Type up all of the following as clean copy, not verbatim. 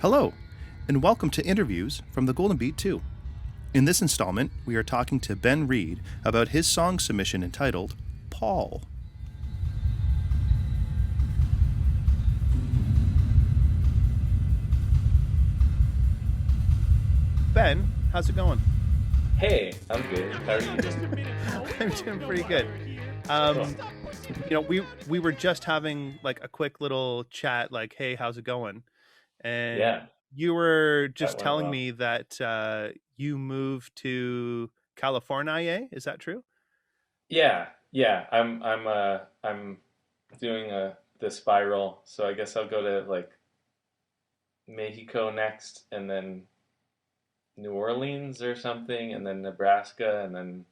Hello, and welcome to Interviews from the Golden Beat 2. In this installment, we are talking to Ben Reed about his song submission entitled Paul. Ben, how's it going? Hey, I'm good. How are you doing? I'm doing pretty good. Cool. We were just having like a quick little chat, like, hey, how's it going? And Yeah, you were that just went telling well. me that you moved to California. Is that true? Yeah. I'm doing the spiral, so I guess I'll go to like Mexico next, and then New Orleans or something, and then Nebraska, and then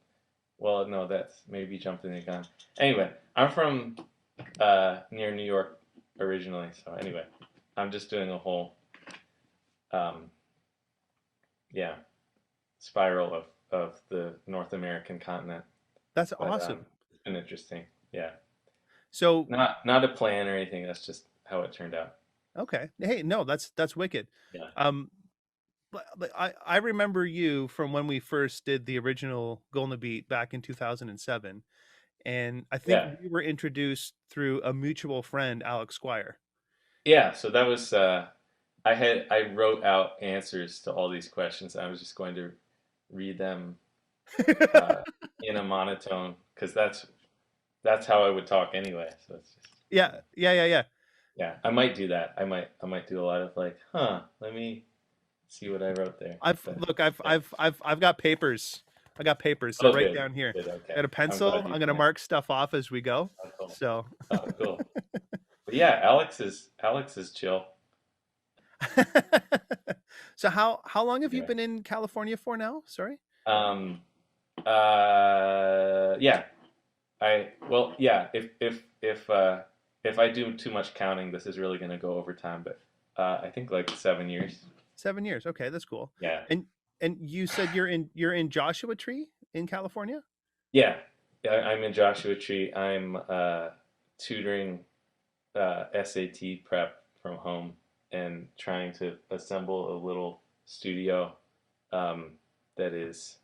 well, no, that's maybe jumping the gun. Anyway, I'm from near New York originally, so anyway, I'm just doing a whole um yeah spiral of the North American continent, That's but awesome. it's been interesting. Yeah. So, Not a plan or anything. That's just how it turned out. okay. Hey, no, that's wicked. Yeah. Um, but I remember you from when we first did the original Golden Beat back in 2007, and I think Yeah. we were introduced through a mutual friend, Alex Squire. Yeah. So that was I wrote out answers to all these questions. I was just going to read them uh, in a monotone because that's how I would talk anyway. So it's just Yeah. yeah. I might do that. I might do a lot of like, let me see what I wrote there. I've But look, I've yeah. I've I've I've got papers. I got papers. They're Oh, right good. down here. Good. I Okay. got a I'm pencil. glad you I'm gonna yeah. mark stuff off as we go. Oh, cool. So, Oh, cool. But yeah, Alex is chill. so how long have you Anyway. been in California for now? Sorry. Um, yeah, yeah. If I do too much counting, this is really gonna go over time. But I think like 7 years. 7 years. Okay, that's cool. Yeah, And you said you're in Joshua Tree in California? yeah. I'm in Joshua Tree. I'm tutoring SAT prep from home and trying to assemble a little studio um, that is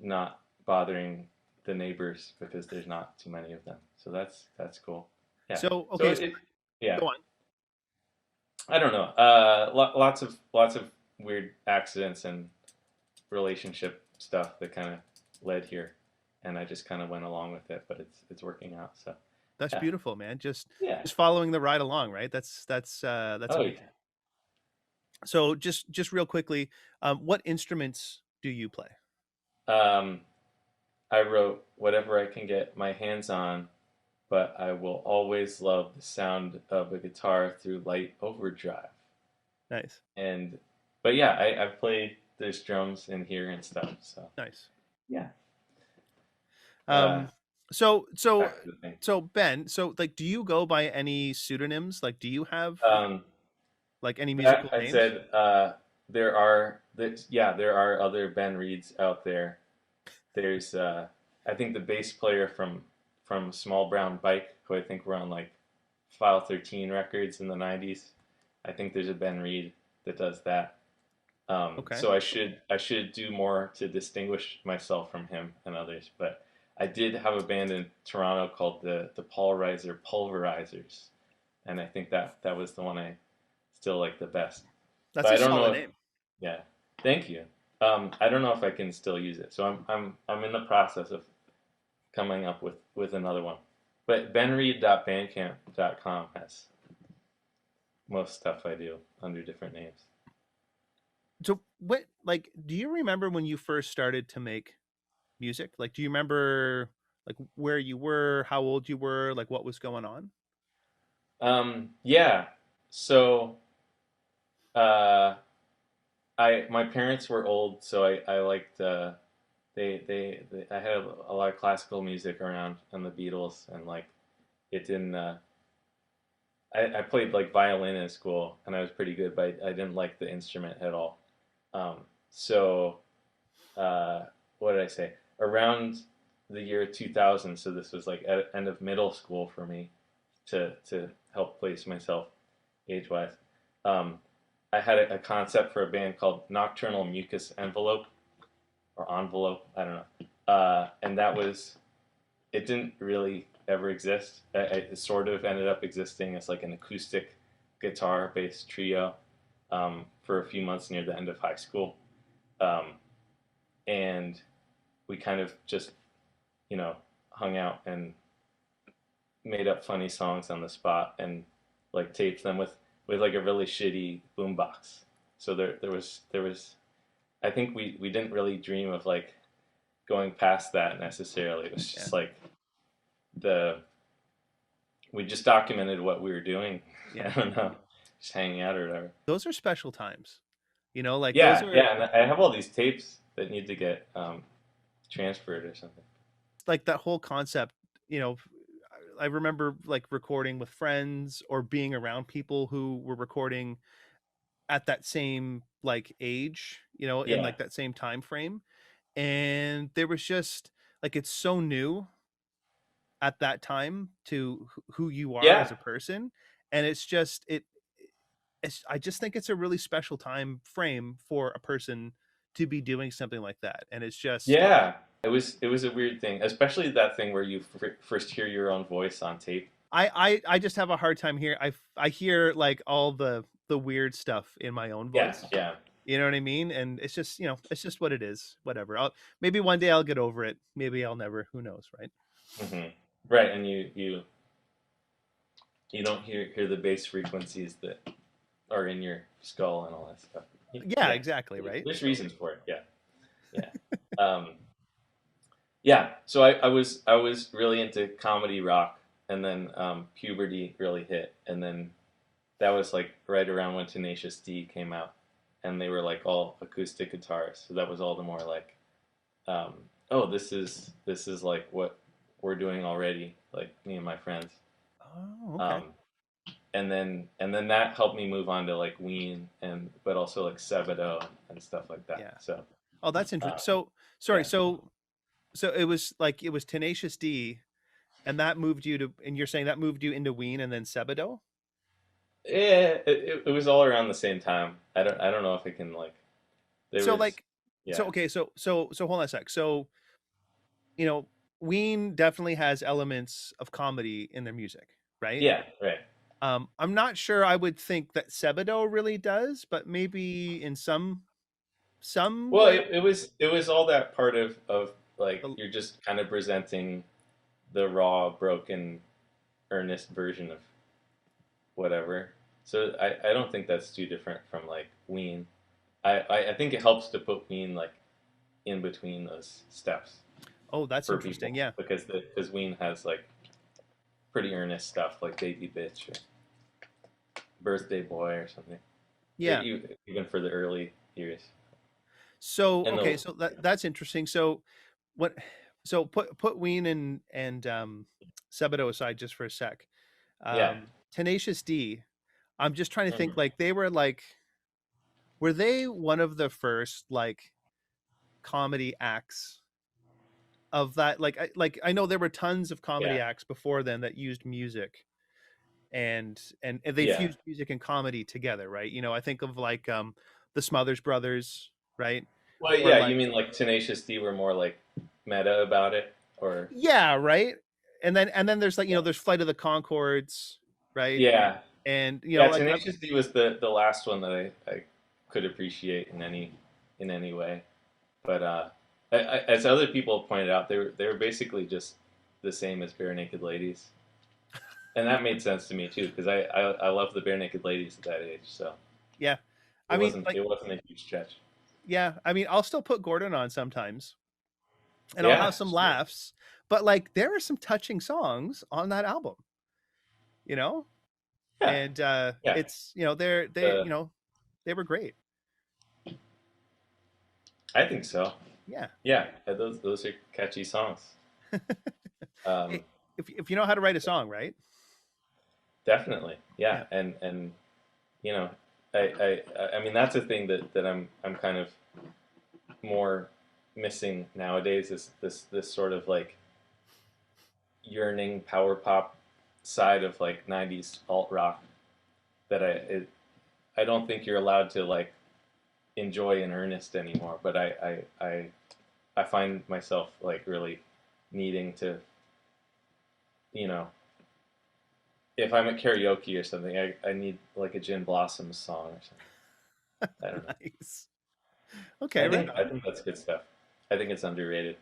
not bothering the neighbors because there's not too many of them. So that's cool. Yeah. So, So okay, so yeah. go on. I don't know. Lots of weird accidents and relationship stuff that kind of led here, and I just kind of went along with it. But it's working out. So That's yeah, beautiful, man. Just yeah. just following the ride along, right? That's Oh amazing. yeah. So just real quickly, what instruments do you play? Um, I wrote whatever I can get my hands on, but I will always love the sound of a guitar through light overdrive. Nice. And but yeah, I've played there's drums in here and stuff. So Nice. yeah. Uh, Um, so so back to the thing. so Ben, so like, do you go by any pseudonyms? Like, do you have Um, like any that musical I names? said, there are other Ben Reeds out there. There's I think the bass player from Small Brown Bike, who I think were on like File 13 records in the 90s. I think there's a Ben Reed that does that. Okay. So I should do more to distinguish myself from him and others. But I did have a band in Toronto called the Polarizer Pulverizers, and I think that was the one I still like the best. That's But a I don't know solid if name. yeah, thank you. I don't know if I can still use it, so I'm in the process of coming up with another one. But benreed.bandcamp.com has most stuff I do under different names. So what like do you remember when you first started to make music? Like, do you remember like where you were, how old you were, like what was going on? Yeah, so uh, I my parents were old, so I liked they I had a lot of classical music around and the Beatles and like it didn't I played like violin in school and I was pretty good, but I didn't like the instrument at all. Um, so uh, what did I say? Around the year 2000, so this was like at end of middle school for me to help place myself age wise. Um, I had a concept for a band called Nocturnal Mucus Envelope or Envelope. I don't know. And that was it didn't really ever exist. It sort of ended up existing as like an acoustic guitar based trio for a few months near the end of high school. Um, and we kind of just, hung out and made up funny songs on the spot and like taped them with like a really shitty boombox. So there was I think we didn't really dream of like going past that necessarily. It was Yeah. just like the we just documented what we were doing. I Yeah. don't know, just hanging out or whatever. Those are special times. Like those Yeah, are yeah, and I have all these tapes that need to get transferred or something. like that whole concept, you know, I remember like recording with friends or being around people who were recording at that same like age, in Yeah, like that same time frame. And there was just like it's so new at that time to who you are yeah, as a person. And it's just I just think it's a really special time frame for a person to be doing something like that. And it's just yeah. It was a weird thing, especially that thing where you first hear your own voice on tape. I just have a hard time here. I hear like all the weird stuff in my own Yeah, voice. yeah. You know what I mean? And it's just, it's just what it is. Whatever. Maybe one day I'll get over it. Maybe I'll never. Who knows, right? Hmm. Right, and you don't hear the bass frequencies that are in your skull and all that stuff. Yeah, Yeah, exactly, right? there's So, reasons for it. Yeah, yeah, yeah. So I was really into comedy rock, and then puberty really hit, and then that was like right around when Tenacious D came out, and they were like all acoustic guitars. So that was all the more like, um, oh, this is like what we're doing already, like me and my friends. oh, okay. Um, and then that helped me move on to like Ween and but also like Sebadoh and stuff like that. Yeah. So Oh, that's uh, interesting. So, sorry. yeah, So it was like it was Tenacious D, and that moved you to, and you're saying that moved you into Ween and then Sebadoh. yeah, it was all around the same time. I don't know if it can like there So was like, so yeah, okay. So hold on a sec. So you know, Ween definitely has elements of comedy in their music, right? yeah, right. I'm not sure I would think that Sebadoh really does, but maybe in some Well, way. it was all that part of like uh, you're just kind of presenting the raw, broken, earnest version of whatever. So I don't think that's too different from like Ween. I think it helps to put Ween like in between those steps Oh, that's for interesting. people Yeah. because Ween has like pretty earnest stuff like Baby Bitch or Birthday Boy or something. Yeah. Even for the early years. So And okay, the so that's interesting. So what? So put Ween and Sebadoh aside just for a sec. yeah, Tenacious D. I'm just trying to think. mhm, Like they were like, were they one of the first like comedy acts of that? Like I know there were tons of comedy yeah, acts before then that used music and they yeah. fused music and comedy together, right? I think of like the Smothers Brothers, right? Well, Or yeah. You like mean like Tenacious D were more like meta about it, or yeah, right. And then there's like there's Flight of the Concords, right? yeah, And yeah. like Tenacious D was the last one that I could appreciate in any way. But as other people pointed out, they were basically just the same as Bare Naked Ladies, and that made sense to me too because I love the Bare Naked Ladies at that age, so yeah, it I mean wasn't like it wasn't a huge stretch. yeah, I mean I'll still put Gordon on sometimes, and I'll have Yeah, some sure. laughs, but like there are some touching songs on that album, you know, Yeah, and yeah. it's they Uh, they were great. I think so. Yeah. Yeah, those are catchy songs. Um, If you know how to write a song, right? Definitely, yeah, Yeah. and you know, I mean that's a thing that I'm kind of more missing nowadays is this sort of like yearning power pop side of like '90s alt rock that I don't think you're allowed to like enjoy in earnest anymore. But I find myself like really needing to, you know, if I'm at karaoke or something, I need like a Gin Blossoms song or something. I don't know. Nice. Okay, right I on. think that's good stuff. I think it's underrated.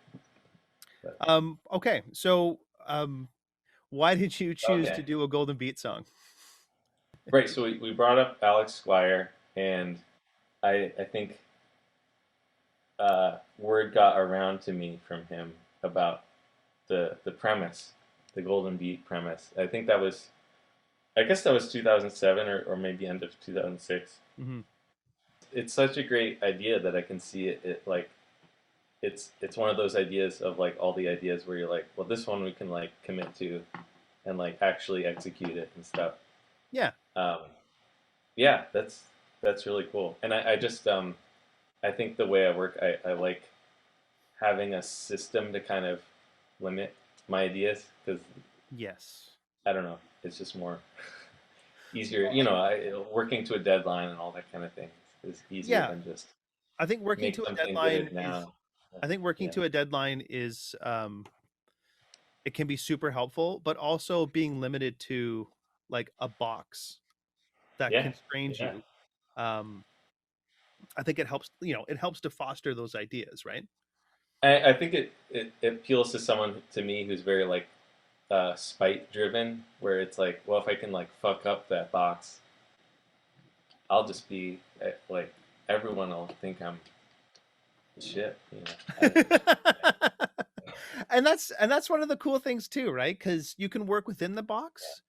But Okay, so um, why did you choose okay, to do a Golden Beat song? right. So we brought up Alex Squire, and I think word got around to me from him about the premise, the Golden Beat premise. I think that was, I guess that was 2007 or maybe end of 2006. Hmm. It's such a great idea that I can see it like it's one of those ideas of like all the ideas where you're like, well, this one we can like commit to and like actually execute it and stuff. Yeah. Um, yeah, that's really cool. And I just I think the way I work, I like having a system to kind of limit my ideas because Yes. I don't know, it's just more easier. Well, You know, and working to a deadline and all that kind of thing is easier yeah, than just I think working make to a something deadline good is. now. I think working Yeah, to a deadline is it can be super helpful, but also being limited to like a box that yeah, constrains yeah. you. Um, I think it helps. It helps to foster those ideas, right? I think it appeals to someone to me who's very like spite driven, where it's like, well, if I can like fuck up that box, I'll just be like everyone will think I'm the shit. You know, And that's one of the cool things too, right? Because you can work within the box,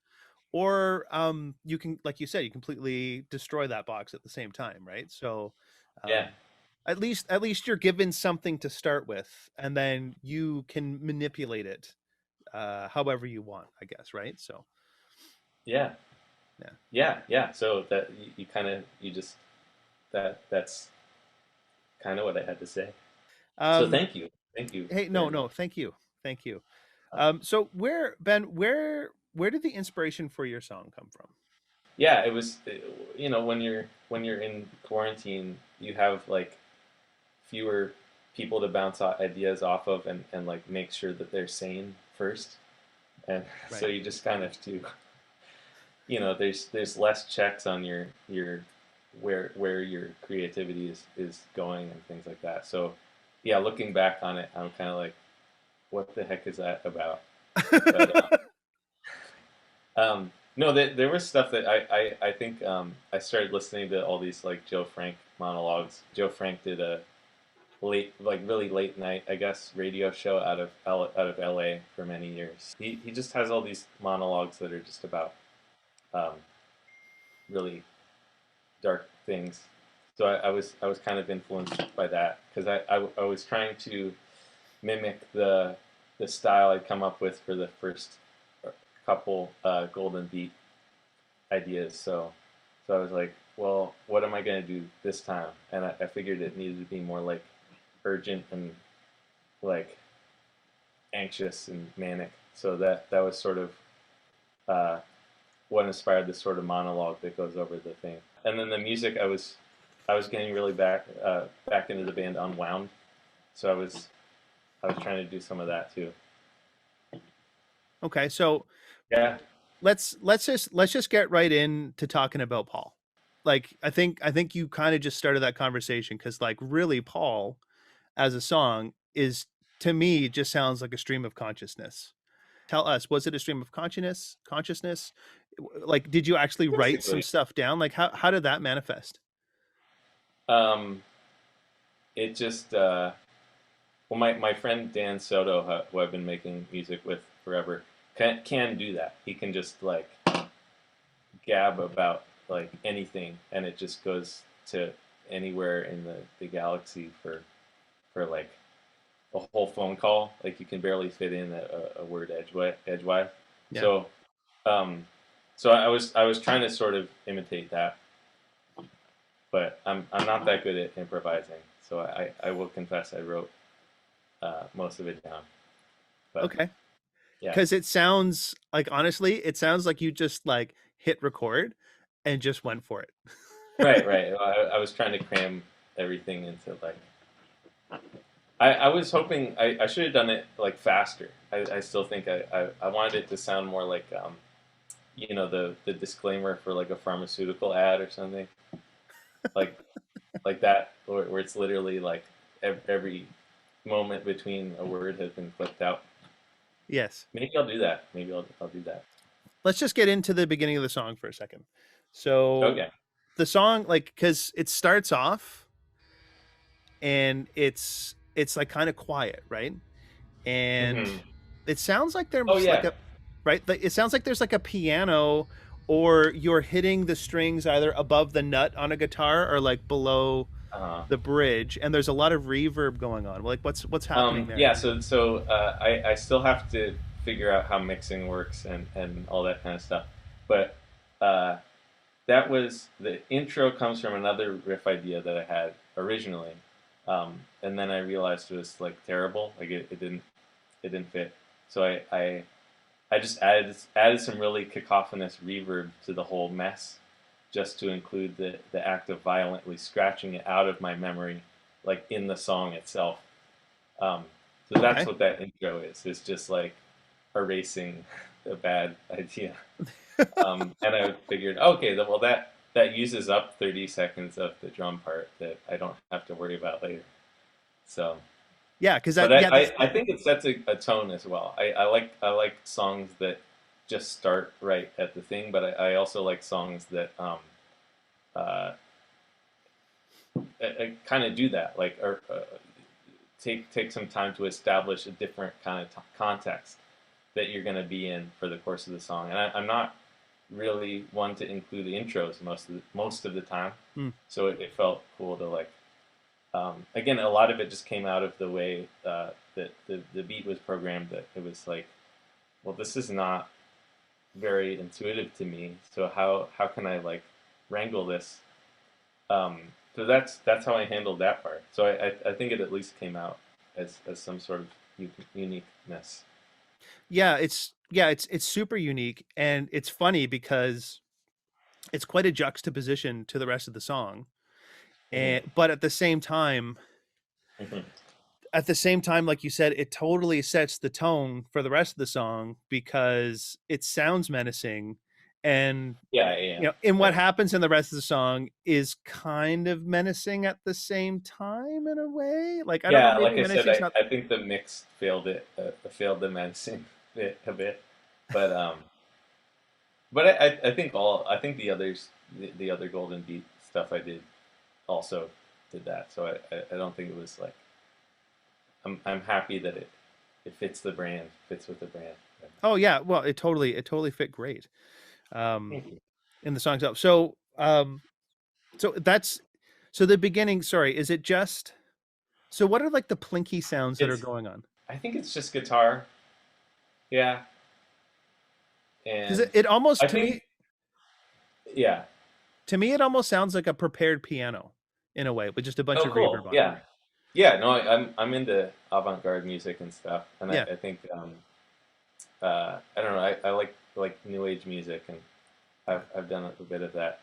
or you can, like you said, you completely destroy that box at the same time, right? So yeah, um, at least you're given something to start with, and then you can manipulate it however you want, I guess, right? So yeah, yeah. yeah. So that you kind of you just that's kind of what I had to say. So Um, thank you hey, no, very much. no, thank you, thank you. Uh, So where did the inspiration for your song come from? yeah, it was you know when you're in quarantine, you have like fewer people to bounce ideas off of and like make sure that they're sane first, and so Right. you just kind of do, you know, there's less checks on your where your creativity is going and things like that. So yeah, looking back on it, I'm kind of like, what the heck is that about? But no, there was stuff that I think I started listening to all these like Joe Frank monologues. Joe Frank did a late, like really late night, I guess, radio show out of LA for many years. He just has all these monologues that are just about um, really dark things. So I was kind of influenced by that because I was trying to mimic the style I'd come up with for the first couple Golden Beat ideas. So I was like, well, what am I gonna do this time? And I figured it needed to be more like urgent and like anxious and manic. So that was sort of uh, what inspired this sort of monologue that goes over the thing. And then the music, I was getting really back into the band Unwound, so I was trying to do some of that too. Okay, so Yeah, let's just get right into talking about Paul. Like I think you kind of just started that conversation because like really Paul as a song is, to me, just sounds like a stream of consciousness. Tell us, was it a stream of consciousness? Like, did you actually write some basically. stuff down? Like, how did that manifest? Um, it just well, my friend Dan Soto, who I've been making music with forever, can do that. He can just like gab about like anything, and it just goes to anywhere in the galaxy for like a whole phone call. Like you can barely fit in a word edgewise. Yeah. So um, so I was trying to sort of imitate that, but I'm not that good at improvising. So I will confess I wrote most of it down. But Okay. yeah, Because it sounds like, honestly, it sounds like you just like hit record and just went for it. Right, right. I was trying to cram everything into like I was hoping I should have done it like faster. I still think I wanted it to sound more like the disclaimer for like a pharmaceutical ad or something like like that where it's literally like every moment between a word has been clipped out. Yes. Maybe I'll do that. Maybe I'll do that. Let's just get into the beginning of the song for a second. So Okay. the song, like, because it starts off and it's like kind of quiet, right? And Hmm. it sounds like Oh there's like yeah. a right. It sounds like there's like a piano, or you're hitting the strings either above the nut on a guitar or like below Uh, the bridge, and there's a lot of reverb going on. Like, what's happening there? yeah. I still have to figure out how mixing works and all that kind of stuff. But uh, that was the intro comes from another riff idea that I had originally, and then I realized it was like terrible. Like it didn't fit. So I just added some really cacophonous reverb to the whole mess, just to include the act of violently scratching it out of my memory, like in the song itself. Um, so that's Okay. what that intro is. It's just like erasing a bad idea. And I figured, okay, well that uses up 30 seconds of the drum part that I don't have to worry about later. So, Yeah, because but that yeah that's I think it sets a tone as well. I like songs that just start right at the thing, but I also like songs that uh, kind of do that, like or take some time to establish a different kind of context that you're going to be in for the course of the song. And I'm not really one to include the intros most of the time, hmm, so it felt cool to like. Again, a lot of it just came out of the way that the beat was programmed. That it was like, well, this is not very intuitive to me. So how can I like wrangle this? So that's how I handled that part. So I think it at least came out as some sort of uniqueness. it's super unique, and it's funny because it's quite a juxtaposition to the rest of the song. And Hmm. but at the same time, like you said, it totally sets the tone for the rest of the song because it sounds menacing, and Yeah, yeah, in what yeah. happens in the rest of the song is kind of menacing at the same time in a way. Like, I don't know, Yeah, maybe like I said, menacing's not. I think the mix failed the menacing bit a bit, but I think the other Golden Beat stuff I did also did that. So I don't think it was like I'm happy that it fits the brand, fits with the brand. Oh yeah, well, it totally fit great um Thank you. in the song itself. So that's so the beginning, sorry, is it just so what are like the plinky sounds that are It's going on? I think it's just guitar, yeah, Because and it almost I think yeah. to me it almost sounds like a prepared piano in a way with just a bunch Oh, of cool. reverb on it. Yeah, yeah. No, I'm into avant-garde music and stuff, and Yeah. I think I don't know. I like new age music, and I've done a bit of that.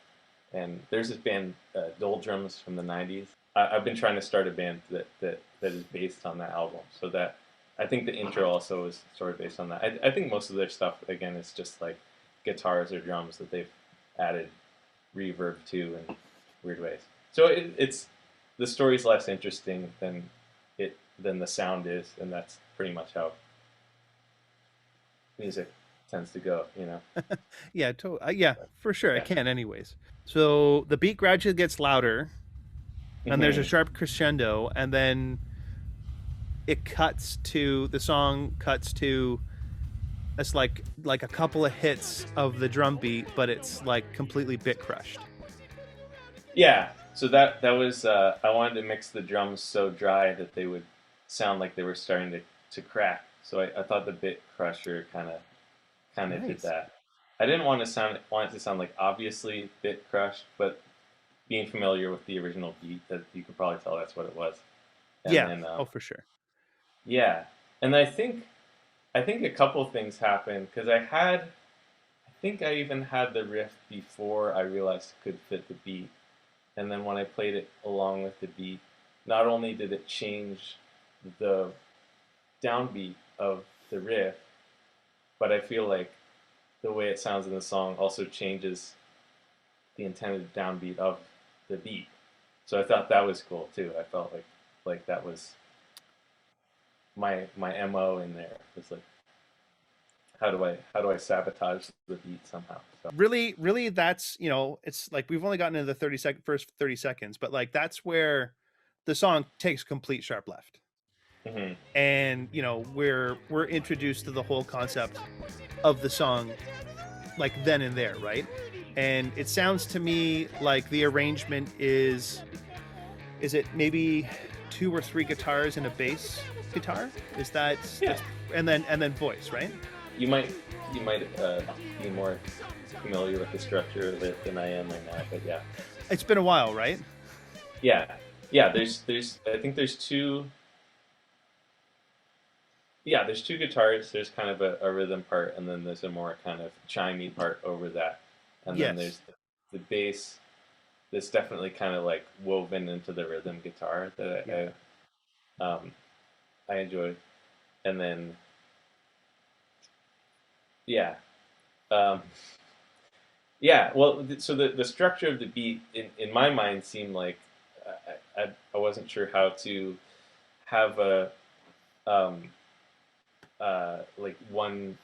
And there's this band, Doldrums from the '90s. I've been trying to start a band that is based on that album. So that I think the intro also is sort of based on that. I think most of their stuff again is just like guitars or drums that they've added reverb to in weird ways. So it's the story's less interesting than the sound is, and that's pretty much how music tends to go. You know. Yeah, for sure. I Yeah. can anyways. So the beat gradually gets louder and there's a Hmm. sharp crescendo, and then the song cuts to it's like a couple of hits of the drum beat, but it's like completely bit crushed. Yeah. So that was I wanted to mix the drums so dry that they would sound like they were starting to crack. So I thought the bit crusher kind of did Nice. that. I didn't want it to sound like obviously bit crushed, but being familiar with the original beat, that you could probably tell that's what it was. And Yeah. then Oh, for sure. yeah, and I think a couple things happened because I think I even had the riff before I realized it could fit the beat. and then when I played it along with the beat, not only did it change the downbeat of the riff, but I feel like the way it sounds in the song also changes the intended downbeat of the beat. So I thought that was cool too. I felt like that was my mo in there. It's like how do I sabotage the beat somehow? So Really, that's, it's like we've only gotten into the first 30 seconds, but like that's where the song takes complete sharp left. mm-hmm. And we're introduced to the whole concept of the song like then and there, right? And it sounds to me like the arrangement is it maybe two or three guitars and a bass guitar? Is that Yeah, that's and then voice, right? you might be more familiar with the structure of it than I am right now, but yeah, It's been a while, right? yeah, yeah. There's I think there's two. Yeah, there's two guitars. There's kind of a rhythm part, and then there's a more kind of chimey part over that, and then Yes. there's the bass that's definitely kind of like woven into the rhythm guitar Yeah. that I enjoy, and then yeah, um, yeah. Well, so the structure of the beat in my mind seemed like I wasn't sure how to have a um, like one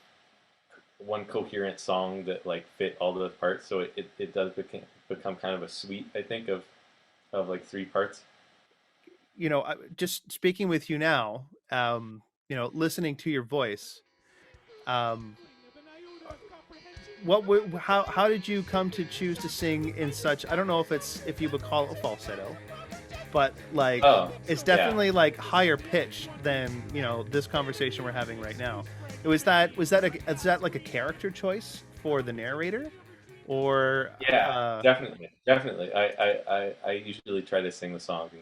coherent song that like fit all the parts. So it does become kind of a suite, I think, of like three parts. Just speaking with you now, listening to your voice, um, how did you come to choose to sing in such? I don't know if you would call it a falsetto, but like Oh, it's yeah. definitely like higher pitched than this conversation we're having right now. Is that like a character choice for the narrator, or Yeah, definitely, definitely. I usually try to sing the songs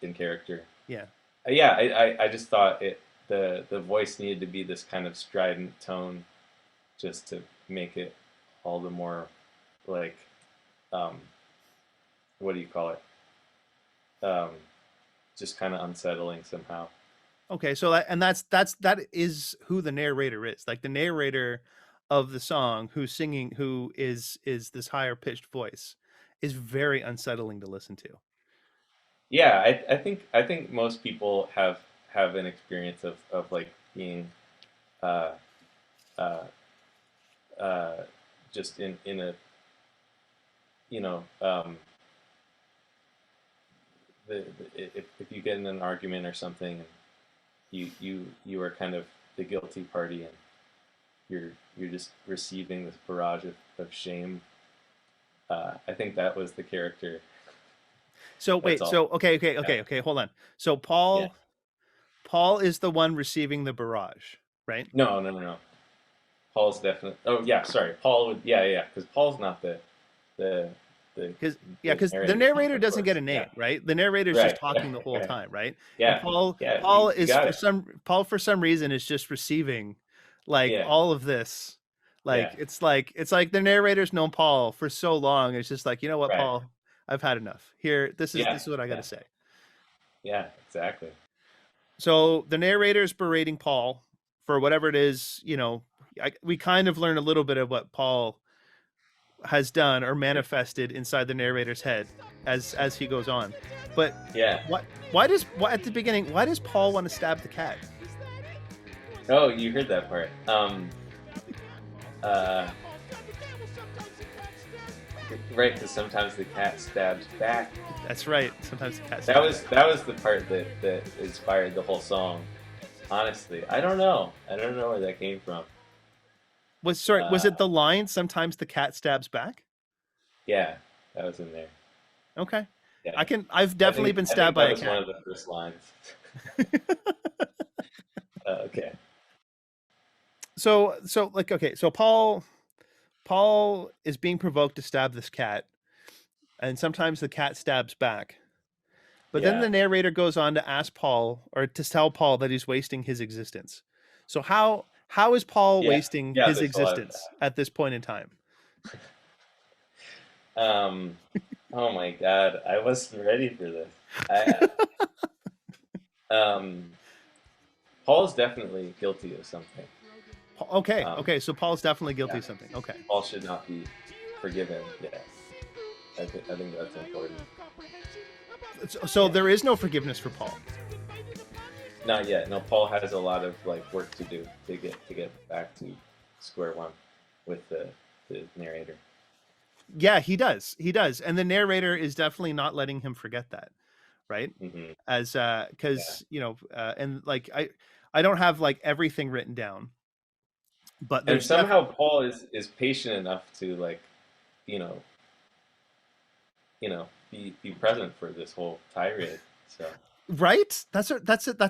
in character. yeah. Yeah, I just thought the voice needed to be this kind of strident tone just to make it all the more like um, what do you call it? Um, just kind of unsettling somehow. Okay, so that is who the narrator is. Like the narrator of the song who's singing, who is this higher pitched voice, is very unsettling to listen to. Yeah, I think most people have an experience of like being uh, uh, uh, just in a you know if you get in an argument or something and you are kind of the guilty party and you're just receiving this barrage of shame. I think that was the character. So That's wait, all. so okay, Yeah, hold on. So yeah. Paul is the one receiving the barrage, right? No, no, no, no. Paul's definitely. Oh, yeah. Sorry, Paul would. Yeah, yeah. Because Paul's not the the Because yeah, the because the narrator, narrator of doesn't get course. a Yeah. name, right? The narrator is just Right. talking the whole Right. time, right? And Yeah. Yeah. You got it. Paul for some reason is just receiving like Yeah. all of this. Yeah. It's like the narrator's known Paul for so long. It's just like, you know what, Right. Paul, I've had enough. Here, Yeah. this is what I got to Yeah. say. Yeah. Exactly. So the narrator's berating Paul for whatever it is. We kind of learn a little bit of what Paul has done or manifested inside the narrator's head as he goes on. But Yeah. at the beginning, why does Paul want to stab the cat? Oh, you heard that part. Uh, right. Because sometimes the cat stabs back. That's right. Sometimes the cat That stabs was back. that was the part that inspired the whole song. Honestly, I don't know. I don't know where that came from. Was Uh, it the line sometimes the cat stabs back? yeah, that was in there. Okay. Yeah, I've I definitely think been I stabbed think by that a was one cat. of the first lines. Okay. So like okay, so Paul is being provoked to stab this cat, and sometimes the cat stabs back. But then Yeah. the narrator goes on to ask Paul or to tell Paul that he's wasting his existence. So how is Paul Yeah. wasting Yeah. his There's a lot of existence at this point in time? Um, oh my God, I wasn't ready for this. I um, Paul's definitely guilty of something. Okay, Um, okay, so Paul's definitely guilty yeah, of something. Okay. Paul should not be forgiven. Yeah, I think that's important. So Yeah, there is no forgiveness for Paul. not yet. No, Paul has a lot of like work to do to get back to square one with the narrator. Yeah, he does. He does. And the narrator is definitely not letting him forget that, right? Hmm. As Yeah, cuz and like I don't have like everything written down, but and there's def somehow Paul is patient enough to like you know be present for this whole tirade. So right? That's a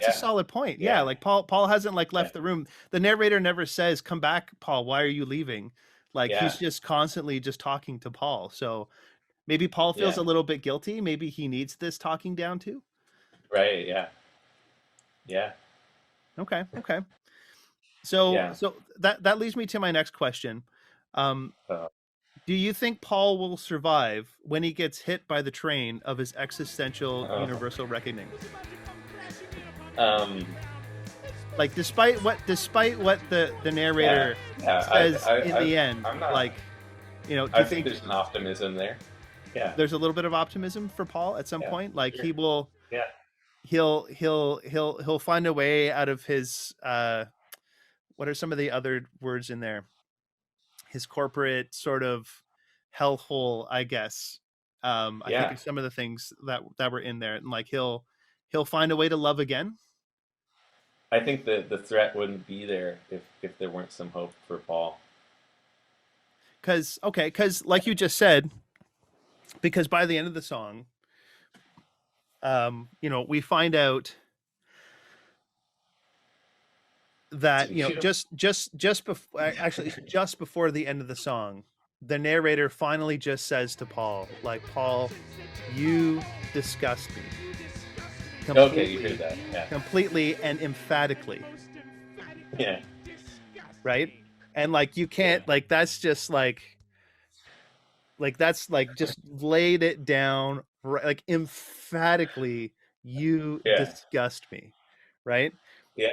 yeah, solid point. Yeah, yeah, like Paul hasn't like yeah, left the room. The narrator never says, "Come back, Paul. Why are you leaving?" Like he's yeah, just constantly just talking to Paul. So maybe Paul feels yeah. a little bit guilty. Maybe he needs this talking down too. Right, yeah, yeah, Okay, okay. So yeah. that leads me to my next question. Um, Uh, do you think Paul will survive when he gets hit by the train of his existential uh, universal reckoning? um, Like despite what the yeah, narrator yeah. says in the end, I'm not. like do I you think think there's an optimism there. Yeah, there's a little bit of optimism for Paul at some yeah, point? Like sure. he will Yeah, he'll find a way out of his what are some of the other words in there? His corporate sort of hellhole, I guess. I think yeah. of some of the things that were in there, and like he'll find a way to love again. I think the threat wouldn't be there if there weren't some hope for Paul. Because like you just said, because by the end of the song, we find out that Did you? just before actually it's just before the end of the song, the narrator finally just says to Paul, like, Paul, you disgust me Okay, you heard completely, that. Yeah, completely and emphatically, yeah, right? And like you yeah, can't like that's just like that's like just laid it down right, like emphatically, you yeah, disgust me, right? yeah.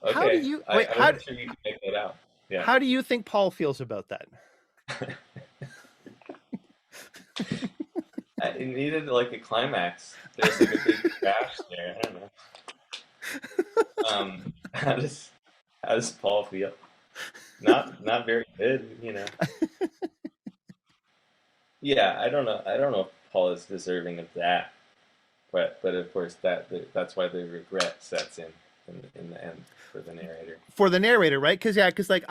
How do Okay, you wait? I wasn't sure you could make that out. Yeah. How do you think Paul feels about that? It needed like a climax. There's like a big crash there. I don't know. How does Paul feel? Not very good, you know. Yeah, I don't know. I don't know if Paul is deserving of that, but of course that's why the regret sets in the end for the narrator. For the narrator, right? Because yeah, because like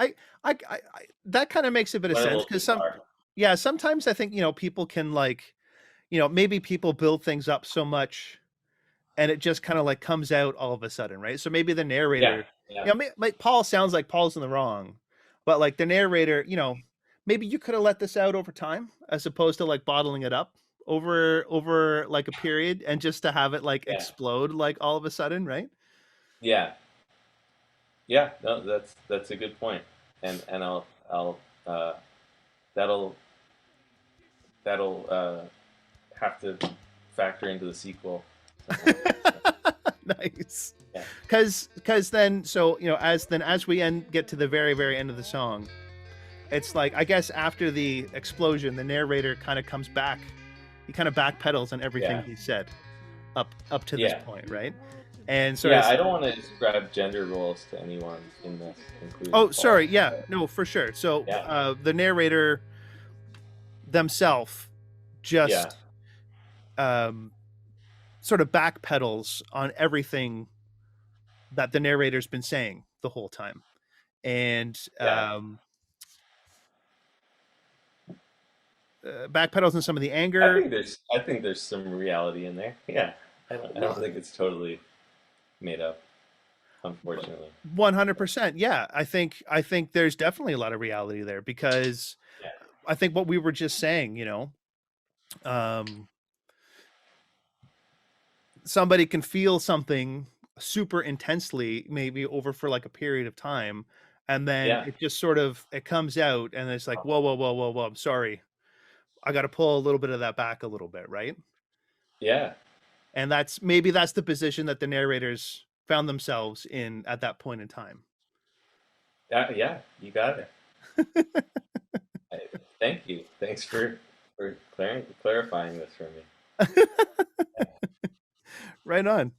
that kind of makes a bit of Went a sense. little too Because far. yeah, sometimes I think people can like maybe people build things up so much and it just kind of like comes out all of a sudden, right? So maybe the Yeah, narrator, yeah, like Paul sounds like Paul's in the wrong, but like the narrator, maybe you could have let this out over time as opposed to like bottling it up over like a period and just to have it like yeah, explode like all of a sudden, right? yeah, yeah. No, that's a good point, and I'll that'll that'll have to factor into the sequel somehow. So, Nice. yeah, Because then as we get to the very end of the song, it's like I guess after the explosion the narrator kind of comes back, he kind of backpedals on everything yeah, he said up to this yeah. point, right? And sort Yeah, of I don't want to describe gender roles to anyone in this, including oh sorry, Paul. yeah, But no, for sure. So yeah, the narrator themselves yeah, just um sort of backpedals on everything that the narrator's been saying the whole time, and yeah. backpedals on some of the anger. I think there's some reality in there. Yeah, I don't think it's totally made up, unfortunately. 100%. Yeah, I think there's definitely a lot of reality there because Yeah, I think what we were just saying, um, somebody can feel something super intensely, maybe over for like a period of time, and then yeah, it just sort of it comes out, and it's like, whoa, whoa, whoa, whoa, whoa. I'm sorry. I got to pull a little bit of that back a little bit, right? Yeah. And that's the position that the narrators found themselves in at that point in time. Yeah, you got it. I, Thank you. Thanks for clarifying this for me. Right on.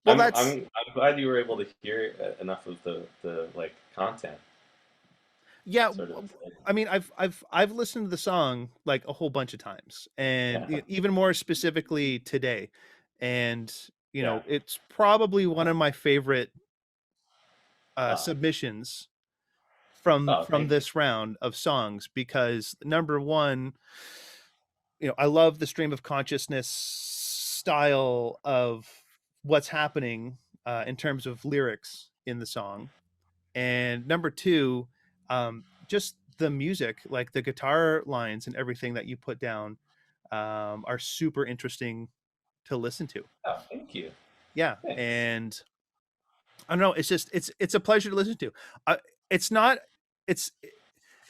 Well, that's I'm glad you were able to hear enough of the like content yeah. sort of. I mean, I've listened to the song like a whole bunch of times, and Yeah. even more specifically today, and Yeah. it's probably one of my favorite Oh, submissions oh, from thank you. this round of songs because number one, I love the stream of consciousness style of what's happening in terms of lyrics in the song, and number two, just the music, like the guitar lines and everything that you put down, are super interesting to listen to. Oh, thank you. Yeah, Thanks. and I don't know, it's just it's a pleasure to listen to. It's not it's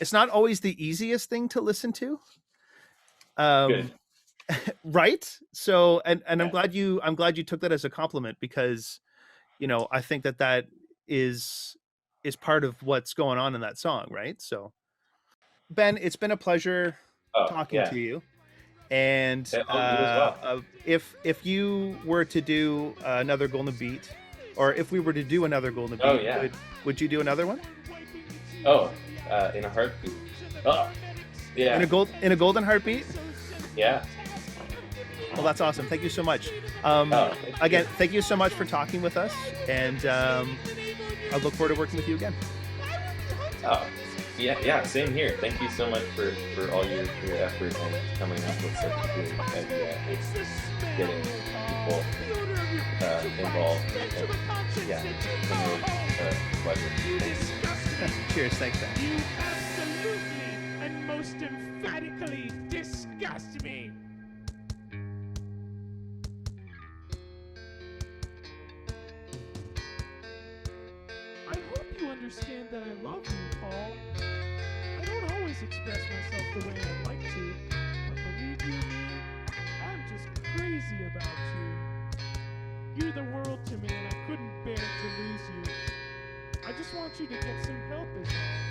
it's not always the easiest thing to listen to, Good. um, right? So, and Yeah. I'm glad you took that as a compliment because I think that is is part of what's going on in that song, right? So, Ben, it's been a pleasure Oh, talking yeah. to you. And Oh, you as well. if you were to do another Golden Beat, or if we were to do another Golden Oh, Beat, yeah. would you do another one Oh, in a heartbeat. Oh, yeah. in a Golden Heartbeat? Yeah. Well, that's awesome. Thank you so much. Oh, thank you. Again, thank you so much for talking with us, and I look forward to working with you again. Oh, yeah, yeah. Same here. Thank you so much for all your effort and coming up with such a great idea and getting people involved. And, yeah, it's been really a pleasure. Thanks. Cheers. Thanks, Ben. You absolutely and most emphatically disgust me. I hope you understand that I love you, Paul. I don't always express myself the way I'd like to, but believe you me, I'm just crazy about you. You're the world to me, and I couldn't bear to lose you. I just want you to get some help, is all.